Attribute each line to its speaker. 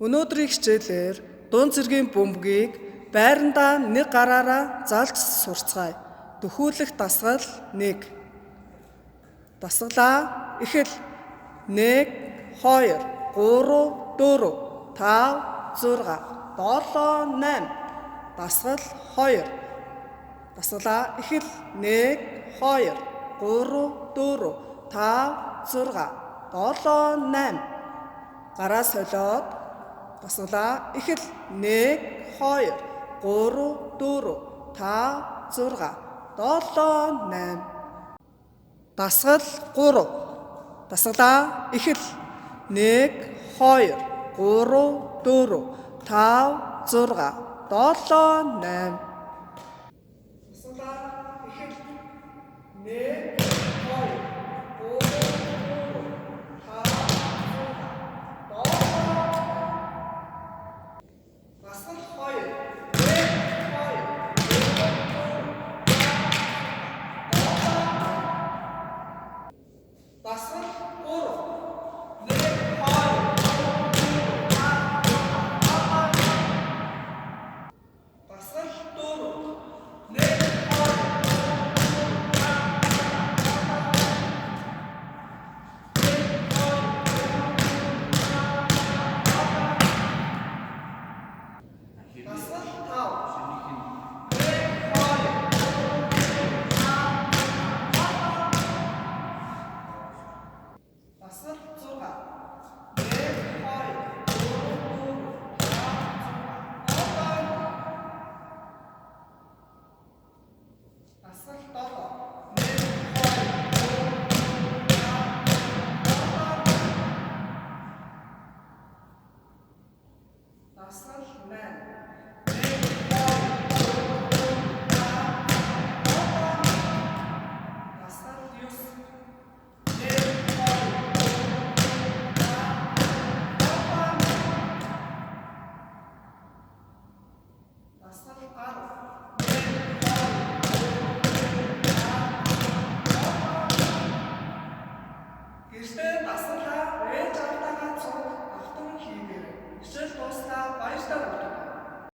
Speaker 1: Өнөөдрийн хичээлээр дунд зэргийн бөмбөгийг байрандаа нэг гараараа залж сурцгаая. Төхүүлэх дасгал 1. Дасгалаа эхэл 1, 2, 3, 4, 5, 6, 7, 8. Дасгал 2. Дасгалаа эхэл 1, 2, 3, 4, 5, 6, 7, 8. Гараа солиод дасгалаа эхэл 1, 2, 3, 4, 5, 6, 7, 8. Дасгал 3. Дасгалаа эхэл 1, 2, 3, 4, 5, 6, 7, 8.